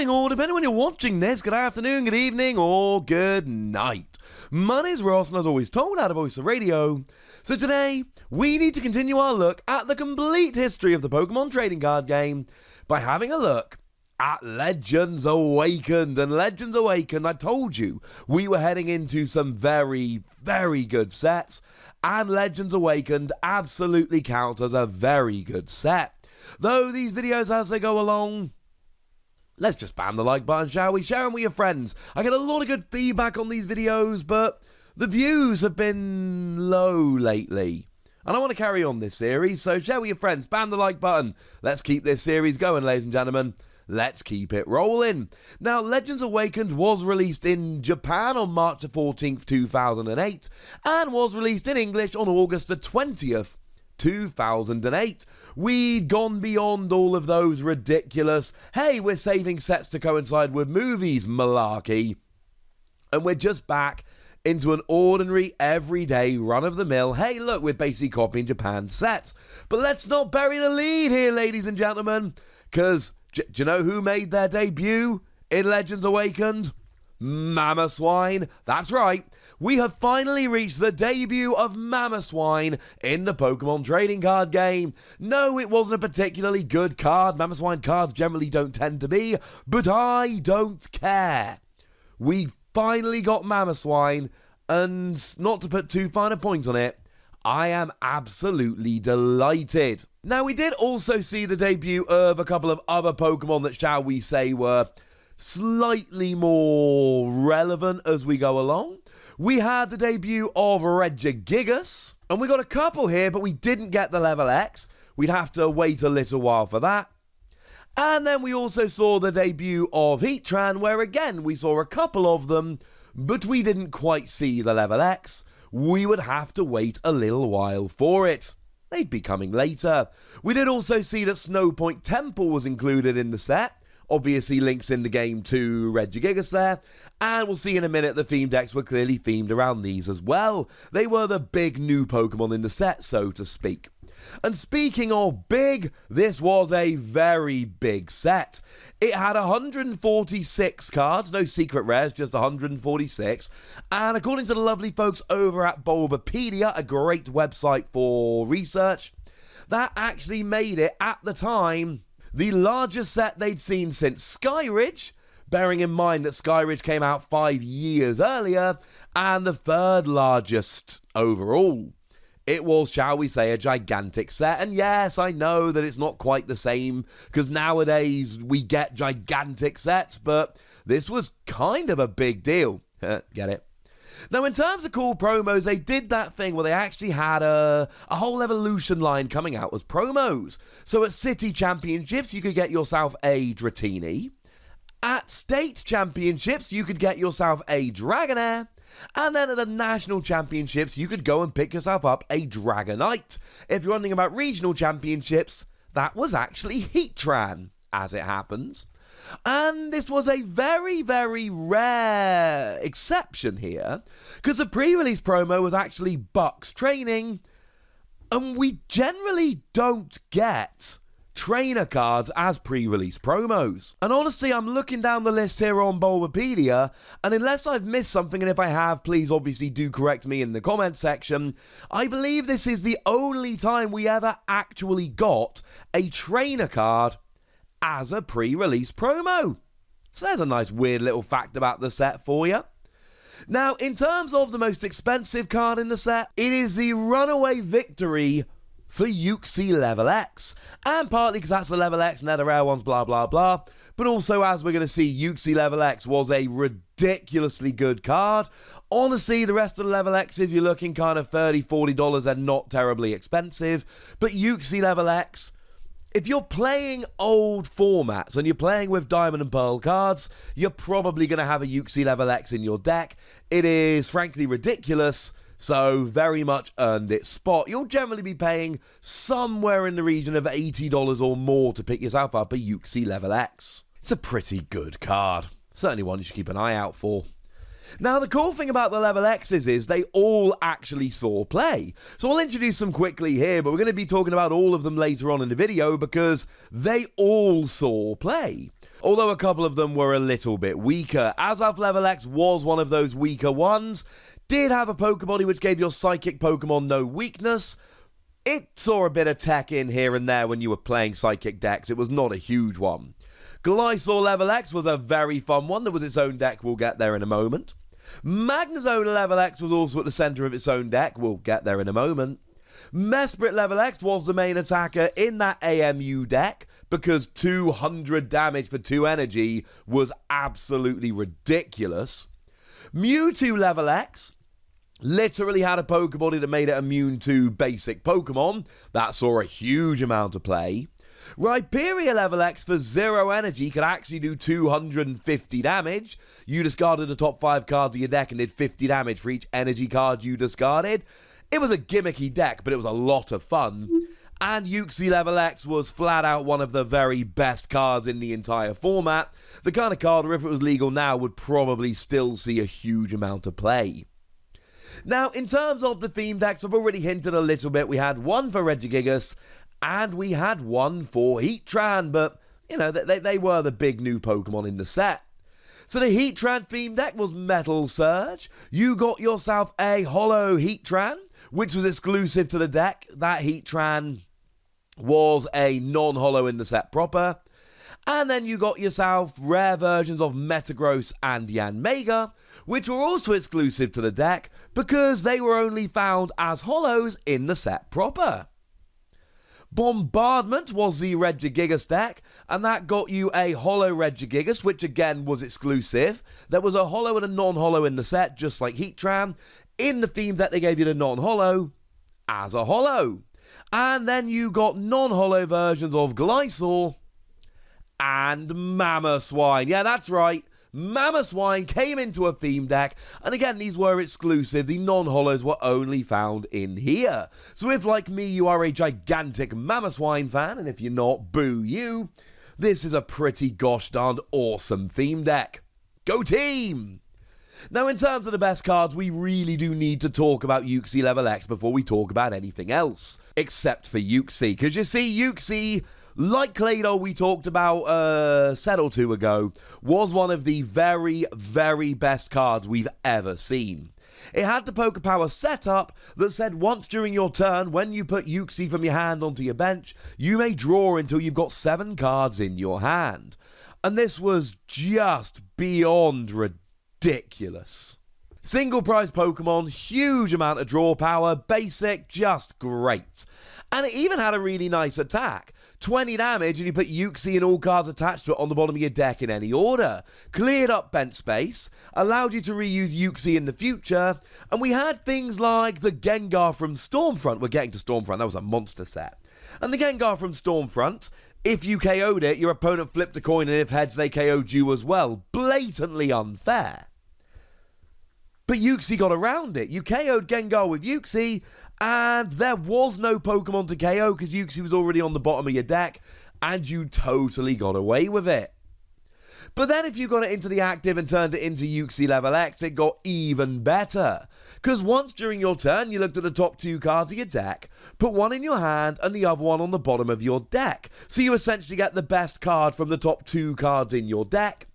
morning, or depending when you're watching this, good afternoon, good evening, or good night. My name's Ross, and as always told, out of Voice of Radio. So today, we need to continue our look at the complete history of the Pokemon trading card game by having a look at Legends Awakened. And Legends Awakened, I told you, we were heading into some very, very good sets, and Legends Awakened absolutely count as a very good set. Though these videos as they go along, let's just spam the like button, shall we? Share them with your friends. I get a lot of good feedback on these videos, but the views have been low lately. And I want to carry on this series, so share with your friends, spam the like button. Let's keep this series going, ladies and gentlemen. Let's keep it rolling. Now, Legends Awakened was released in Japan on March the 14th, 2008, and was released in English on August the 20th, 2008. We'd gone beyond all of those ridiculous, hey, we're saving sets to coincide with movies malarkey, and we're just back into an ordinary, everyday, run-of-the-mill, hey, look, we're basically copying Japan's sets. But let's not bury the lead here, ladies and gentlemen, because do you know who made their debut in Legends Awakened? Mamoswine. That's right. We have finally reached the debut of Mamoswine in the Pokemon trading card game. No, it wasn't a particularly good card. Mamoswine cards generally don't tend to be, but I don't care. We finally got Mamoswine, and not to put too fine a point on it, I am absolutely delighted. Now, we did also see the debut of a couple of other Pokemon that, shall we say, were slightly more relevant as we go along. We had the debut of Reggie Gigas, and we got a couple here, but we didn't get the level X. We'd have to wait a little while for that. And then we also saw the debut of Heatran, where again we saw a couple of them, but we didn't quite see the level X. We would have to wait a little while for it. They'd be coming later. We did also see that Snowpoint Temple was included in the set. Obviously links in the game to Reggie Gigas there, and we'll see in a minute the theme decks were clearly themed around these as well. They were the big new Pokemon in the set, so to speak. And speaking of big, this was a very big set. It had 146 cards, no secret rares, just 146. And according to the lovely folks over at Bulbapedia, a great website for research, that actually made it, at the time, the largest set they'd seen since Skyridge, bearing in mind that Skyridge came out 5 years earlier, and the third largest overall. It was, shall we say, a gigantic set, and yes, I know that it's not quite the same, because nowadays we get gigantic sets, but this was kind of a big deal. Get it? Now, in terms of cool promos, they did that thing where they actually had a whole evolution line coming out as promos. So at City Championships, you could get yourself a Dratini. At State Championships, you could get yourself a Dragonair. And then at the National Championships, you could go and pick yourself up a Dragonite. If you're wondering about Regional Championships, that was actually Heatran, as it happens. And this was a very, very rare exception here, because the pre-release promo was actually Buck's training, and we generally don't get trainer cards as pre-release promos. And honestly, I'm looking down the list here on Bulbapedia, and unless I've missed something, and if I have, please obviously do correct me in the comment section, I believe this is the only time we ever actually got a trainer card as a pre-release promo. So there's a nice weird little fact about the set for you. Now, in terms of the most expensive card in the set, it is the runaway victory for Uxie Level X. And partly because that's the Level X and they're the rare ones, blah, blah, blah. But also, as we're going to see, Uxie Level X was a ridiculously good card. Honestly, the rest of the Level X's, you're looking kind of $30, $40 and not terribly expensive. But Uxie Level X, if you're playing old formats and you're playing with Diamond and Pearl cards, you're probably going to have a Uxie Level X in your deck. It is frankly ridiculous, so very much earned its spot. You'll generally be paying somewhere in the region of $80 or more to pick yourself up a Uxie Level X. It's a pretty good card. Certainly one you should keep an eye out for. Now, the cool thing about the level X's is they all actually saw play. So I'll introduce them quickly here, but we're going to be talking about all of them later on in the video because they all saw play. Although a couple of them were a little bit weaker. Azelf level X was one of those weaker ones. Did have a Pokebody which gave your Psychic Pokemon no weakness. It saw a bit of tech in here and there when you were playing Psychic decks. It was not a huge one. Glycerol level X was a very fun one. There was its own deck. We'll get there in a moment. Magnus level X was also at the centre of its own deck. We'll get there in a moment. Mesprit level X was the main attacker in that AMU deck because 200 damage for 2 energy was absolutely ridiculous. Mewtwo level X literally had a Pokebody that made it immune to basic Pokemon. That saw a huge amount of play. Riperia level X for 0 energy could actually do 250 damage. You discarded the top 5 cards of your deck and did 50 damage for each energy card you discarded. It was a gimmicky deck, but it was a lot of fun. And Uxie level X was flat out one of the very best cards in the entire format. The kind of card where if it was legal now would probably still see a huge amount of play. Now, in terms of the theme decks, I've already hinted a little bit. We had one for Reggie Gigas, and we had one for Heatran, but, you know, they were the big new Pokemon in the set. So the Heatran theme deck was Metal Surge. You got yourself a Holo Heatran, which was exclusive to the deck. That Heatran was a non-holo in the set proper. And then you got yourself rare versions of Metagross and Yanmega, which were also exclusive to the deck because they were only found as holos in the set proper. Bombardment was the Regigigas deck, and that got you a holo Regigigas, which again was exclusive. There was a holo and a non-holo in the set, just like Heatran. In the theme deck, they gave you the non-holo as a holo. And then you got non-holo versions of Glycerol and Mamoswine. Yeah, that's right. Mamoswine came into a theme deck, and again, these were exclusive. The non-holos were only found in here. So if, like me, you are a gigantic Mamoswine fan, and if you're not, boo you, this is a pretty gosh darned awesome theme deck. Go team! Now, in terms of the best cards, we really do need to talk about Uxie level X before we talk about anything else. Except for Uxie, because you see, Uxie, like Claydol we talked about a set or two ago, was one of the very, very best cards we've ever seen. It had the Poké Power setup that said once during your turn, when you put Uxie from your hand onto your bench, you may draw until you've got 7 cards in your hand. And this was just beyond ridiculous. Single prize Pokemon, huge amount of draw power, basic, just great. And it even had a really nice attack. 20 damage and you put Uxie and all cards attached to it on the bottom of your deck in any order. Cleared up bench space, allowed you to reuse Uxie in the future, and we had things like the Gengar from Stormfront. We're getting to Stormfront, that was a monster set. And the Gengar from Stormfront, if you KO'd it, your opponent flipped a coin, and if heads, they KO'd you as well. Blatantly unfair. But Uxie got around it. You KO'd Gengar with Uxie, and there was no Pokemon to KO because Uxie was already on the bottom of your deck, and you totally got away with it. But then if you got it into the active and turned it into Uxie level X, it got even better. Because once during your turn, you looked at the top 2 cards of your deck, put one in your hand and the other one on the bottom of your deck. So you essentially get the best card from the top 2 cards in your deck.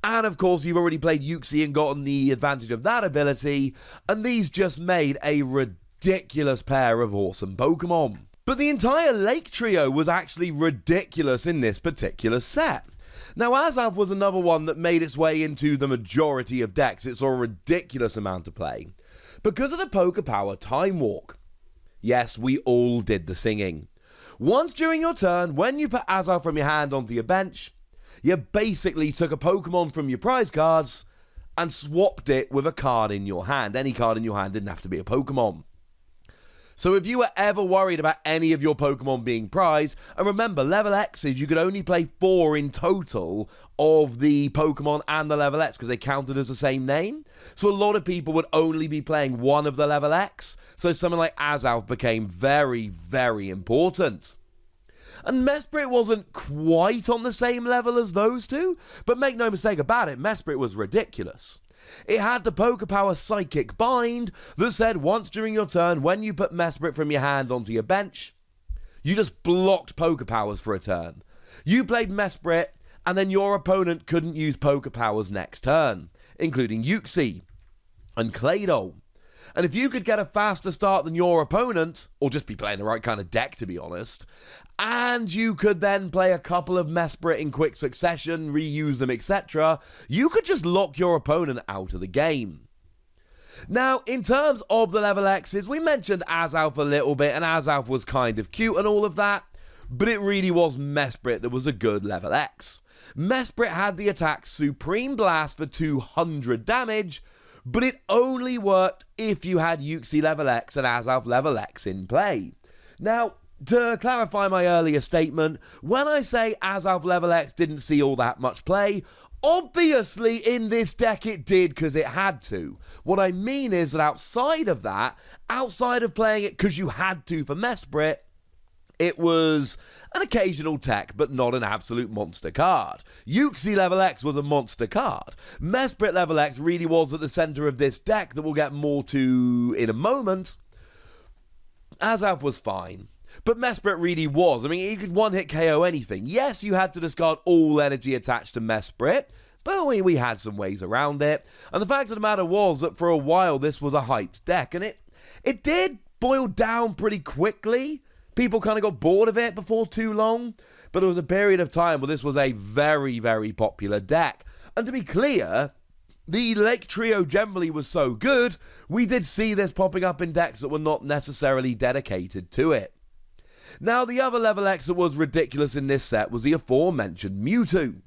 And of course, you've already played Uxie and gotten the advantage of that ability, and these just made a ridiculous pair of awesome Pokemon. But the entire Lake Trio was actually ridiculous in this particular set. Now, Azelf was another one that made its way into the majority of decks. It saw a ridiculous amount of play. Because of the Poké Power Time Walk. Yes, we all did the singing. Once during your turn, when you put Azelf from your hand onto your bench, you basically took a Pokemon from your prize cards and swapped it with a card in your hand. Any card in your hand didn't have to be a Pokemon. So if you were ever worried about any of your Pokemon being prized, and remember, level X's, you could only play 4 in total of the Pokemon and the level X because they counted as the same name. So a lot of people would only be playing one of the level X. So something like Azelf became very, very important. And Mesprit wasn't quite on the same level as those two, but make no mistake about it, Mesprit was ridiculous. It had the Pokepower Psychic Bind that said once during your turn, when you put Mesprit from your hand onto your bench, you just blocked Pokepowers for a turn. You played Mesprit, and then your opponent couldn't use Pokepowers next turn, including Uxie and Claydol. And if you could get a faster start than your opponent, or just be playing the right kind of deck to be honest, and you could then play a couple of Mesprit in quick succession, reuse them, etc., you could just lock your opponent out of the game. Now, in terms of the level X's, we mentioned Azalf a little bit, and Azalf was kind of cute and all of that, but it really was Mesprit that was a good level X. Mesprit had the attack Supreme Blast for 200 damage, but it only worked if you had Uxie level X and Azalf level X in play. Now, to clarify my earlier statement, when I say Azalf level X didn't see all that much play, obviously in this deck it did because it had to. What I mean is that outside of that, outside of playing it because you had to for Mesprit, it was an occasional tech, but not an absolute monster card. Uxie level X was a monster card. Mesprit level X really was at the center of this deck that we'll get more to in a moment. Azalf was fine, but Mesprit really was. I mean, you could one-hit KO anything. Yes, you had to discard all energy attached to Mesprit, but we had some ways around it. And the fact of the matter was that for a while this was a hyped deck, and it did boil down pretty quickly. People kind of got bored of it before too long, but there was a period of time where this was a very, very popular deck. And to be clear, the Lake Trio generally was so good, we did see this popping up in decks that were not necessarily dedicated to it. Now, the other level X that was ridiculous in this set was the aforementioned Mewtwo.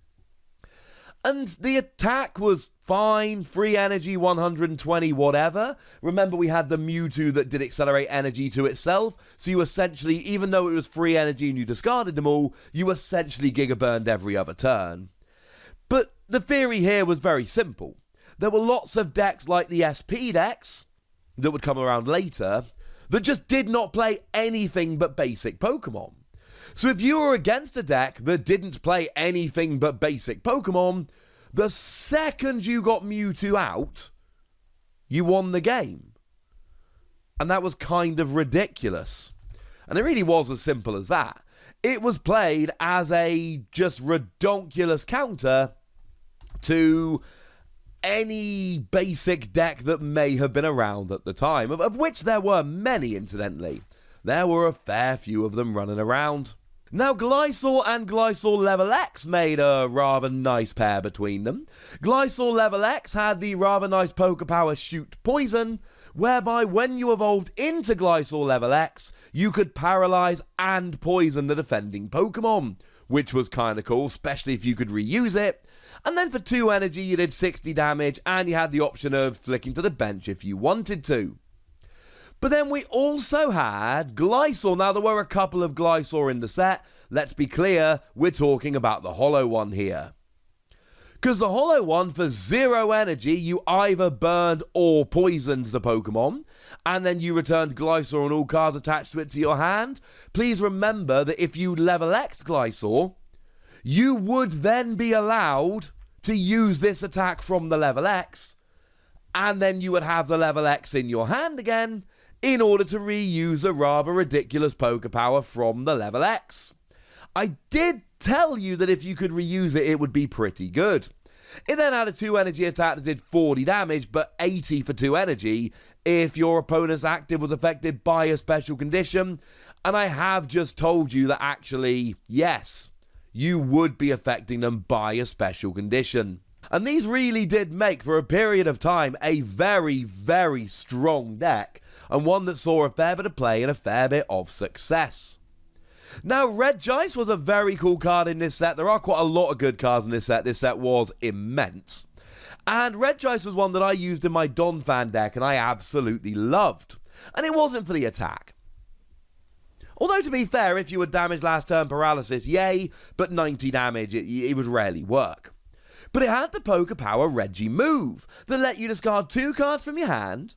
And the attack was fine, free energy, 120, whatever. Remember, we had the Mewtwo that did accelerate energy to itself, so you essentially, even though it was free energy and you discarded them all, you essentially Giga Burned every other turn. But the theory here was very simple. There were lots of decks like the SP decks, that would come around later, that just did not play anything but basic Pokemon. So if you were against a deck that didn't play anything but basic Pokemon, the second you got Mewtwo out, you won the game. And that was kind of ridiculous. And it really was as simple as that. It was played as a just redonkulous counter to any basic deck that may have been around at the time, of which there were many, incidentally. There were a fair few of them running around. Now, Glycerol and Glycerol Level X made a rather nice pair between them. Glycerol Level X had the rather nice Pokepower Shoot Poison, whereby when you evolved into Glycerol Level X, you could paralyze and poison the defending Pokemon, which was kind of cool, especially if you could reuse it. And then for 2 energy, you did 60 damage, and you had the option of flicking to the bench if you wanted to. But then we also had Glycerol. Now, there were a couple of Glycerol in the set. Let's be clear, we're talking about the Hollow one here. Because the Hollow one, for 0 energy, you either burned or poisoned the Pokemon, and then you returned Glycerol and all cards attached to it to your hand. Please remember that if you level X'd Glycerol, you would then be allowed to use this attack from the level X, and then you would have the level X in your hand again, in order to reuse a rather ridiculous Pokepower from the level X. I did tell you that if you could reuse it, it would be pretty good. It then had a 2 energy attack that did 40 damage, but 80 for 2 energy if your opponent's active was affected by a special condition. And I have just told you that actually, yes, you would be affecting them by a special condition. And these really did make, for a period of time, a very, very strong deck, and one that saw a fair bit of play and a fair bit of success. Now, Regice was a very cool card in this set. There are quite a lot of good cards in this set. This set was immense. And Regice was one that I used in my Donphan deck, and I absolutely loved. And it wasn't for the attack. Although, to be fair, if you were damaged last turn paralysis, yay, but 90 damage, it would rarely work. But it had the Pokepower Reggie move that let you discard 2 cards from your hand,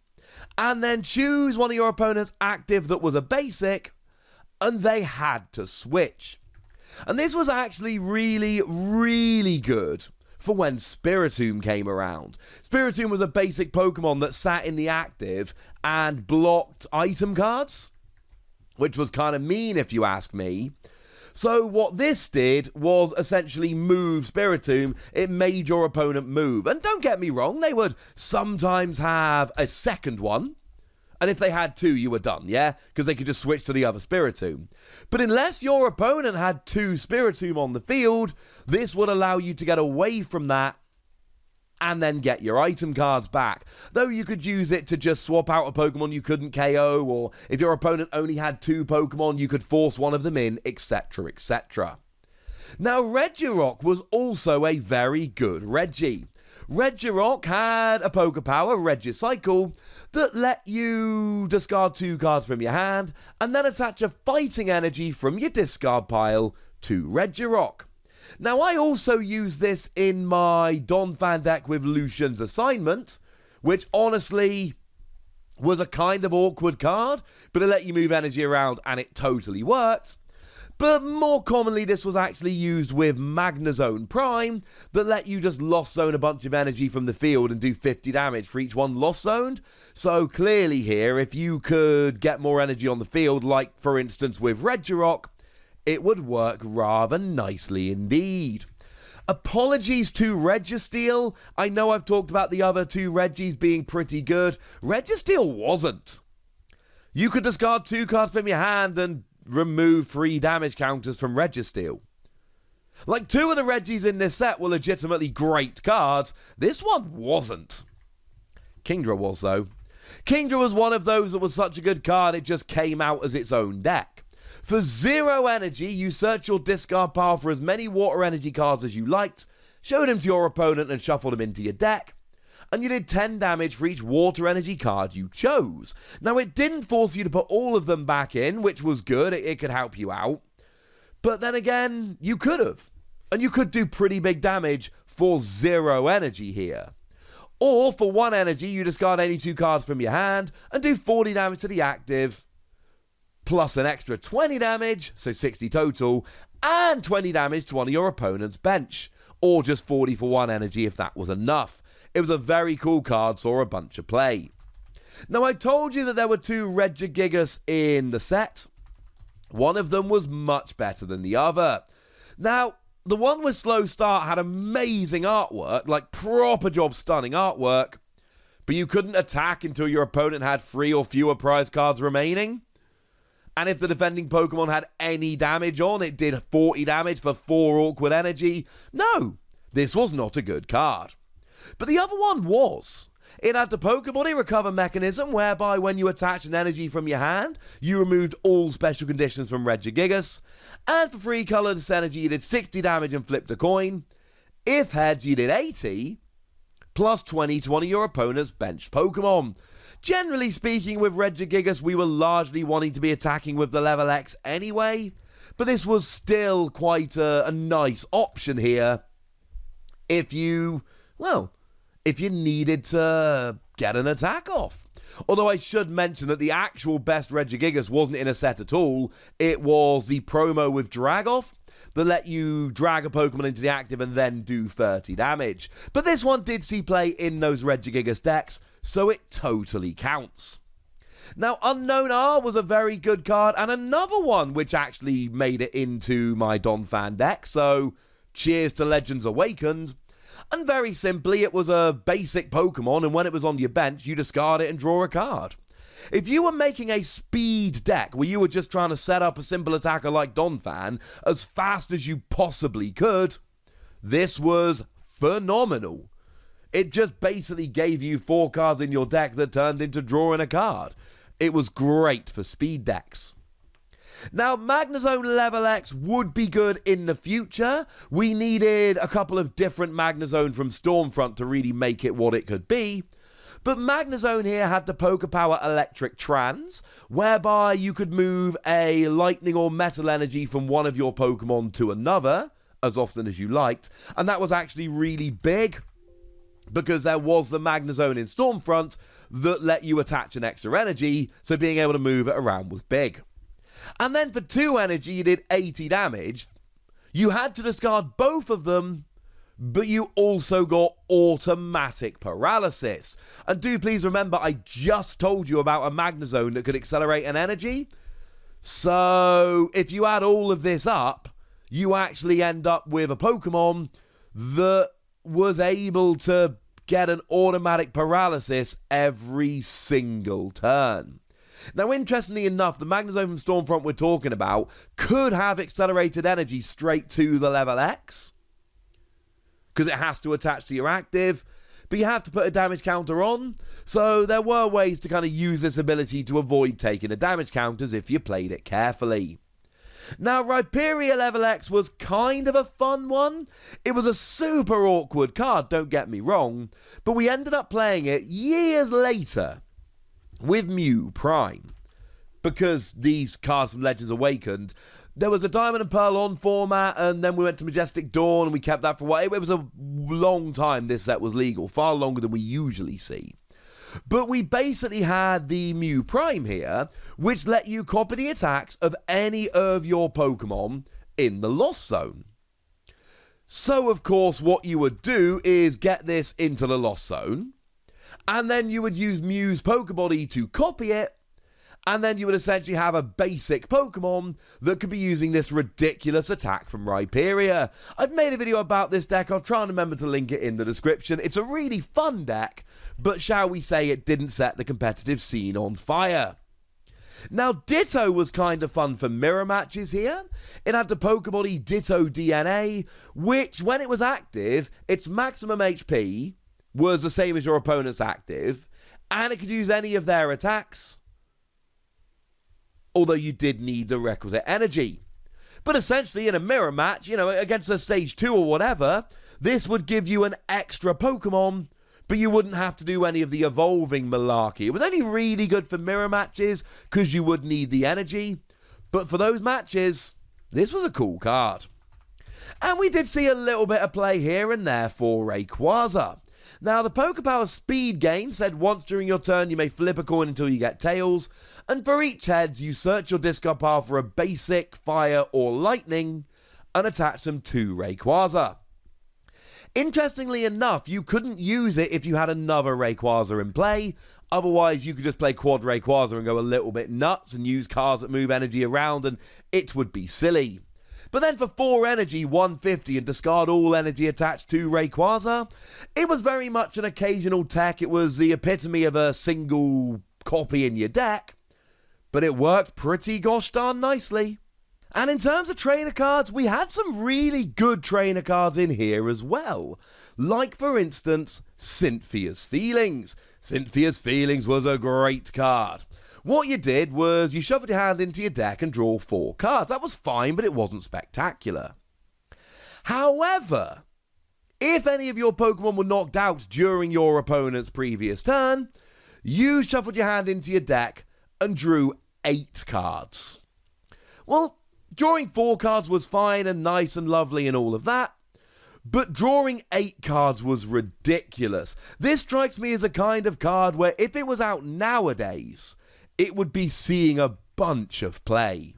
and then choose one of your opponent's active that was a basic, and they had to switch. And this was actually really, really good for when Spiritomb came around. Spiritomb was a basic Pokemon that sat in the active and blocked item cards, which was kind of mean if you ask me. So what this did was essentially move Spiritomb. It made your opponent move. And don't get me wrong, they would sometimes have a second one. And if they had two, you were done, yeah? Because they could just switch to the other Spiritomb. But unless your opponent had two Spiritomb on the field, this would allow you to get away from that and then get your item cards back. Though you could use it to just swap out a Pokemon you couldn't KO, or if your opponent only had two Pokemon, you could force one of them in, etc, etc. Now, Regirock was also a very good Reggie. Regirock had a Pokepower, Regicycle, that let you discard two cards from your hand and then attach a fighting energy from your discard pile to Regirock. Now, I also use this in my Donphan deck with Lucian's Assignment, which honestly was a kind of awkward card, but it let you move energy around and it totally worked. But more commonly, this was actually used with Magnezone Prime that let you just Lost Zone a bunch of energy from the field and do 50 damage for each one Lost Zoned. So clearly here, if you could get more energy on the field, like for instance with Regirock, it would work rather nicely indeed. Apologies to Registeel. I know I've talked about the other two Reggies being pretty good. Registeel wasn't. You could discard two cards from your hand and remove 3 damage counters from Registeel. Like, two of the Reggies in this set were legitimately great cards. This one wasn't. Kingdra was, though. Kingdra was one of those that was such a good card, it just came out as its own deck. For 0 energy, you search your discard pile for as many water energy cards as you liked, showed them to your opponent and shuffled them into your deck, and you did 10 damage for each water energy card you chose. Now, it didn't force you to put all of them back in, which was good, it could help you out. But then again, you could have. And you could do pretty big damage for 0 energy here. Or, for 1 energy, you discard any 2 cards from your hand and do 40 damage to the active, plus an extra 20 damage, so 60 total, and 20 damage to one of your opponent's bench, or just 40 for 1 energy if that was enough. It was a very cool card, saw a bunch of play. Now, I told you that there were 2 Reggie Gigas in the set. One of them was much better than the other. Now, the one with Slow Start had amazing artwork, like proper job stunning artwork, but you couldn't attack until your opponent had 3 or fewer prize cards remaining. And if the defending Pokemon had any damage on, it did 40 damage for 4 awkward energy. No, this was not a good card. But the other one was. It had the Pokebody recover mechanism, whereby when you attached an energy from your hand, you removed all special conditions from Reggie Gigas. And for 3 colorless energy, you did 60 damage and flipped a coin. If heads, you did 80, plus 20 to one of your opponent's benched Pokemon. Generally speaking, with Reggie Gigas, we were largely wanting to be attacking with the level X anyway, but this was still quite a nice option here if you needed to get an attack off. Although I should mention that the actual best Reggie Gigas wasn't in a set at all. It was the promo with Dragoff that let you drag a Pokemon into the active and then do 30 damage. But this one did see play in those Reggie Gigas decks, so it totally counts. Now, Unknown R was a very good card, and another one which actually made it into my Donphan deck, so cheers to Legends Awakened. And very simply, it was a basic Pokemon, and when it was on your bench, you discard it and draw a card. If you were making a speed deck where you were just trying to set up a simple attacker like Donphan as fast as you possibly could, this was phenomenal. It just basically gave you 4 cards in your deck that turned into drawing a card. It was great for speed decks. Now, Magnezone Level X would be good in the future. We needed a couple of different Magnezone from Stormfront to really make it what it could be. But Magnezone here had the Pokepower Electric Trans, whereby you could move a Lightning or Metal Energy from one of your Pokemon to another, as often as you liked. And that was actually really big, because there was the Magnezone in Stormfront that let you attach an extra energy, so being able to move it around was big. And then for 2 energy, you did 80 damage. You had to discard both of them but you also got automatic paralysis. And do please remember, I just told you about a Magnezone that could accelerate an energy. So if you add all of this up, you actually end up with a Pokemon that was able to get an automatic paralysis every single turn. Now, interestingly enough, the Magnezone from Stormfront we're talking about could have accelerated energy straight to the level X, because it has to attach to your active, but you have to put a damage counter on, so there were ways to kind of use this ability to avoid taking the damage counters if you played it carefully. Now, Riperia level X was kind of a fun one. It was a super awkward card, don't get me wrong, but we ended up playing it years later with Mew Prime, because these cards from Legends Awakened, there was a Diamond and Pearl on format, and then we went to Majestic Dawn, and we kept that for a while. It was a long time this set was legal, far longer than we usually see. But we basically had the Mew Prime here, which let you copy the attacks of any of your Pokemon in the Lost Zone. So, of course, what you would do is get this into the Lost Zone, and then you would use Mew's Pokebody to copy it, and then you would essentially have a basic Pokemon that could be using this ridiculous attack from Riperia. I've made a video about this deck. I'll try and remember to link it in the description. It's a really fun deck, but shall we say it didn't set the competitive scene on fire. Now, Ditto was kind of fun for mirror matches here. It had the Pokebody Ditto DNA, which, when it was active, its maximum HP was the same as your opponent's active, and it could use any of their attacks, although you did need the requisite energy. But essentially, in a mirror match, against a stage 2 or whatever, this would give you an extra Pokemon, but you wouldn't have to do any of the evolving malarkey. It was only really good for mirror matches, because you would need the energy, but for those matches, this was a cool card. And we did see a little bit of play here and there for Rayquaza. Now, the Pokepower speed gain said once during your turn you may flip a coin until you get tails, and for each heads you search your discard pile for a basic, fire, or lightning, and attach them to Rayquaza. Interestingly enough, you couldn't use it if you had another Rayquaza in play, otherwise you could just play Quad Rayquaza and go a little bit nuts and use cards that move energy around, and it would be silly. But then for 4 energy, 150, and discard all energy attached to Rayquaza, it was very much an occasional tech. It was the epitome of a single copy in your deck, but it worked pretty gosh darn nicely. And in terms of trainer cards, we had some really good trainer cards in here as well. Like, for instance, Cynthias Feelings. Cynthias Feelings was a great card. What you did was you shuffled your hand into your deck and draw 4 cards. That was fine, but it wasn't spectacular. However, if any of your Pokemon were knocked out during your opponent's previous turn, you shuffled your hand into your deck and drew 8 cards. Well, drawing 4 cards was fine and nice and lovely and all of that, but drawing 8 cards was ridiculous. This strikes me as a kind of card where if it was out nowadays, it would be seeing a bunch of play.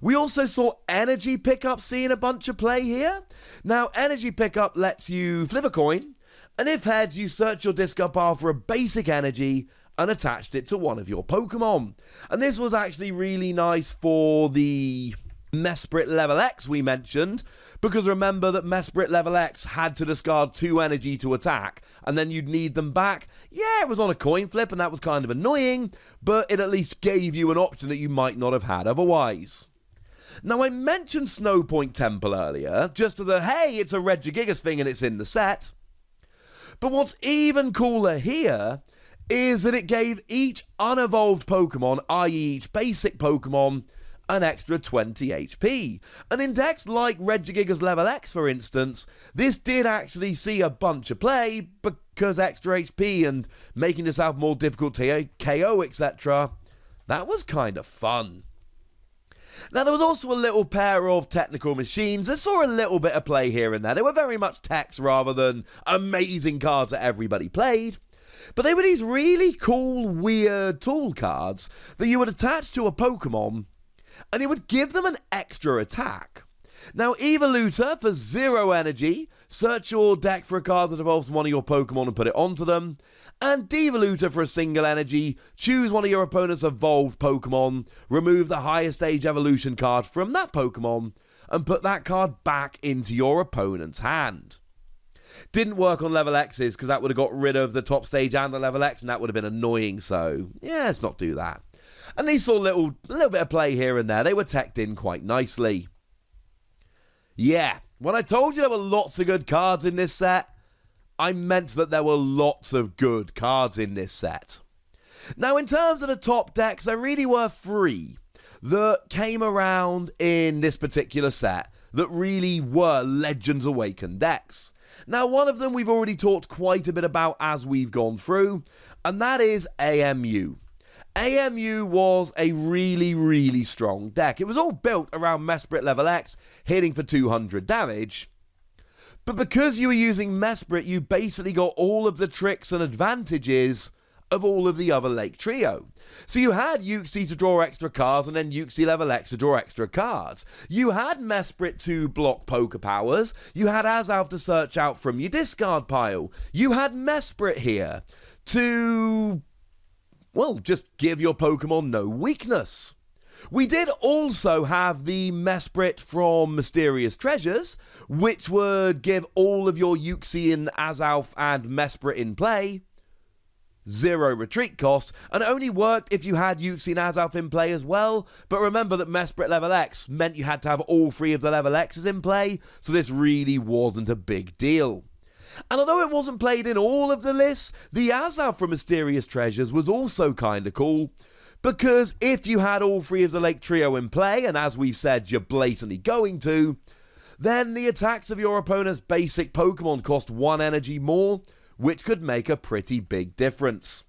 We also saw Energy Pickup seeing a bunch of play here. Now, Energy Pickup lets you flip a coin, and if heads, you search your discard pile for a basic energy and attached it to one of your Pokemon. And this was actually really nice for the Mesprit level X we mentioned, because remember that Mesprit level X had to discard 2 energy to attack, and then you'd need them back. Yeah, it was on a coin flip, and that was kind of annoying, but it at least gave you an option that you might not have had otherwise. Now, I mentioned Snowpoint Temple earlier, just as a, hey, it's a Reggie Gigas thing and it's in the set. But what's even cooler here is that it gave each unevolved Pokemon, i.e. each basic Pokemon, an extra 20 HP. And in decks like Reggie Gigas level X, for instance, this did actually see a bunch of play, because extra HP and making yourself more difficult to KO, etc., that was kind of fun. Now, there was also a little pair of technical machines that saw a little bit of play here and there. They were very much techs rather than amazing cards that everybody played. But they were these really cool, weird tool cards that you would attach to a Pokemon, and it would give them an extra attack. Now, Evolutor for 0 energy. Search your deck for a card that evolves one of your Pokemon and put it onto them. And Devolutor for a single energy. Choose one of your opponent's evolved Pokemon. Remove the highest stage evolution card from that Pokemon. And put that card back into your opponent's hand. Didn't work on level X's because that would have got rid of the top stage and the level X, and that would have been annoying, so yeah, let's not do that. And these saw a little bit of play here and there. They were teched in quite nicely. Yeah, when I told you there were lots of good cards in this set, I meant that there were lots of good cards in this set. Now, in terms of the top decks, there really were 3 that came around in this particular set that really were Legends Awakened decks. Now, one of them we've already talked quite a bit about as we've gone through, and that is AMU. AMU was a really, really strong deck. It was all built around Mesprit level X, hitting for 200 damage. But because you were using Mesprit, you basically got all of the tricks and advantages of all of the other Lake Trio. So you had Uxie to draw extra cards, and then Uxie level X to draw extra cards. You had Mesprit to block poker powers. You had Azalf to search out from your discard pile. You had Mesprit here to, well, just give your Pokemon no weakness. We did also have the Mesprit from Mysterious Treasures, which would give all of your Uxie and Azalf and Mesprit in play 0 retreat cost, and it only worked if you had Uxie and Azalf in play as well. But remember that Mesprit level X meant you had to have all 3 of the level X's in play, so this really wasn't a big deal. And although it wasn't played in all of the lists, the Azalf from Mysterious Treasures was also kinda cool, because if you had all 3 of the Lake Trio in play, and as we've said you're blatantly going to, then the attacks of your opponent's basic Pokemon cost 1 energy more, which could make a pretty big difference.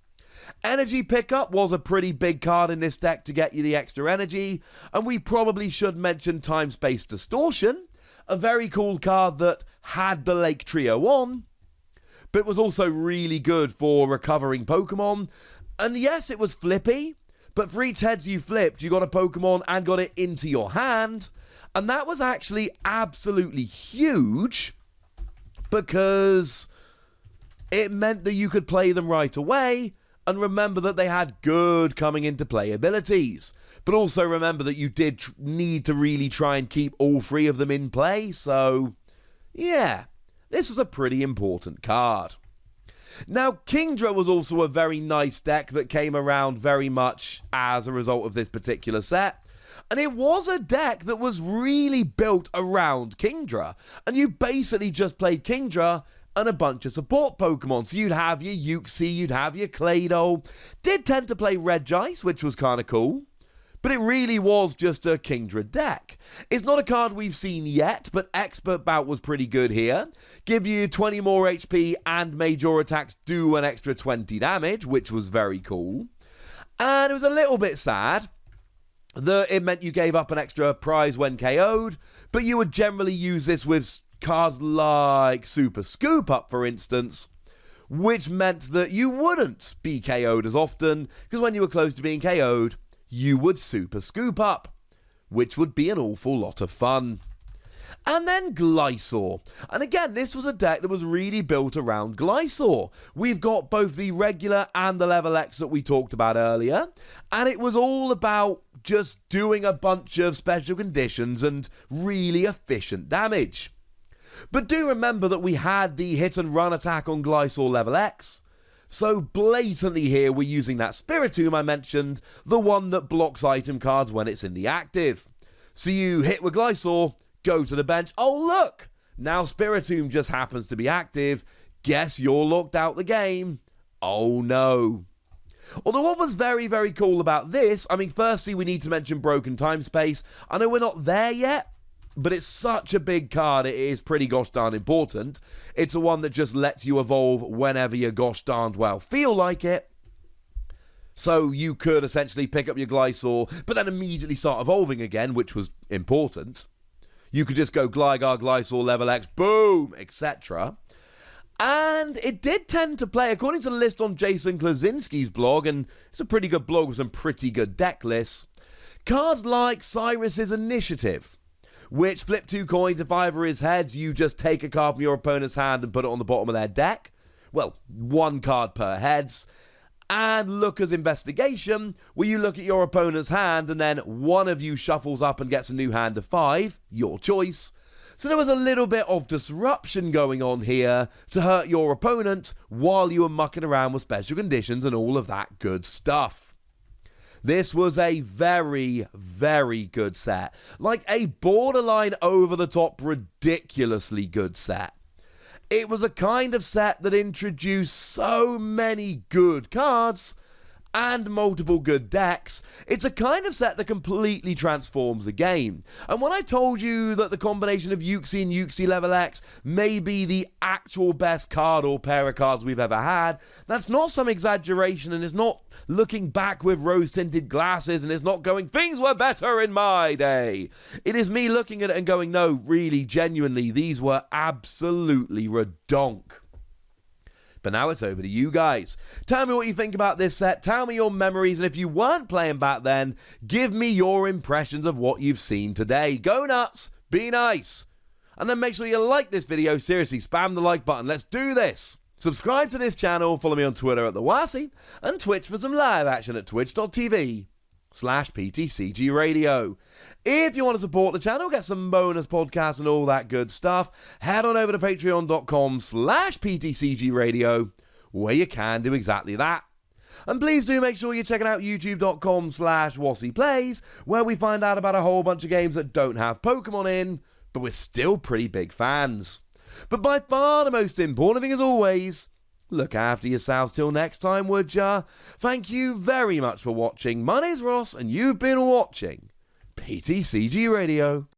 Energy Pickup was a pretty big card in this deck to get you the extra energy, and we probably should mention Time-Space Distortion, a very cool card that had the Lake Trio on, but was also really good for recovering Pokemon. And yes, it was flippy, but for each heads you flipped, you got a Pokemon and got it into your hand, and that was actually absolutely huge, because it meant that you could play them right away, and remember that they had good coming into play abilities. But also remember that you did need to really try and keep all 3 of them in play, so yeah, this was a pretty important card. Now, Kingdra was also a very nice deck that came around very much as a result of this particular set. And it was a deck that was really built around Kingdra, and you basically just played Kingdra and a bunch of support Pokemon. So you'd have your Uxie, you'd have your Claydol. Did tend to play Regice, which was kind of cool. But it really was just a Kingdra deck. It's not a card we've seen yet, but Expert Bout was pretty good here. Give you 20 more HP and made your attacks do an extra 20 damage, which was very cool. And it was a little bit sad that it meant you gave up an extra prize when KO'd, but you would generally use this with cards like Super Scoop Up, for instance, which meant that you wouldn't be KO'd as often, because when you were close to being KO'd, you would Super Scoop Up, which would be an awful lot of fun. And then Glycerol. And again, this was a deck that was really built around Glycerol. We've got both the regular and the level X that we talked about earlier, and it was all about just doing a bunch of special conditions and really efficient damage. But do remember that we had the hit and run attack on Glycerol level X, so blatantly here we're using that Spiritomb I mentioned, the one that blocks item cards when it's in the active. So you hit with Glycerol, go to the bench, oh look, now Spiritomb just happens to be active, guess you're locked out the game. Oh no. Although what was very, very cool about this, I mean, firstly we need to mention Broken Time Space. I know we're not there yet, but it's such a big card, it is pretty gosh darn important. It's the one that just lets you evolve whenever you gosh darned well feel like it. So you could essentially pick up your Glycerol, but then immediately start evolving again, which was important. You could just go Gligar, Glycerol, level X, boom, etc. And it did tend to play, according to the list on Jason Klaczynski's blog, and it's a pretty good blog with some pretty good deck lists, cards like Cyrus's Initiative, which flip 2 coins. If either is heads, you just take a card from your opponent's hand and put it on the bottom of their deck. Well, 1 card per heads. And Looker's Investigation, where you look at your opponent's hand and then one of you shuffles up and gets a new hand of 5, your choice. So there was a little bit of disruption going on here to hurt your opponent while you were mucking around with special conditions and all of that good stuff. This was a very, very good set. Like a borderline over-the-top, ridiculously good set. It was a kind of set that introduced so many good cards and multiple good decks. It's a kind of set that completely transforms the game. And when I told you that the combination of Uxie and Uxie Level X may be the actual best card or pair of cards we've ever had, that's not some exaggeration, and it's not looking back with rose-tinted glasses, and it's not going, things were better in my day. It is me looking at it and going, no, really, genuinely, these were absolutely redonk. But now it's over to you guys. Tell me what you think about this set. Tell me your memories. And if you weren't playing back then, give me your impressions of what you've seen today. Go nuts. Be nice. And then make sure you like this video. Seriously, spam the like button. Let's do this. Subscribe to this channel. Follow me on Twitter at the Uxie. And Twitch for some live action at twitch.tv/PTCGRadio. If you want to support the channel, get some bonus podcasts and all that good stuff, head on over to patreon.com/PTCGRadio, where you can do exactly that. And please do make sure you're checking out youtube.com/WuxiePlays, where we find out about a whole bunch of games that don't have Pokemon in, but we're still pretty big fans. But by far the most important thing, as always, look after yourselves till next time, would ya? Thank you very much for watching. My name's Ross, and you've been watching PTCG Radio.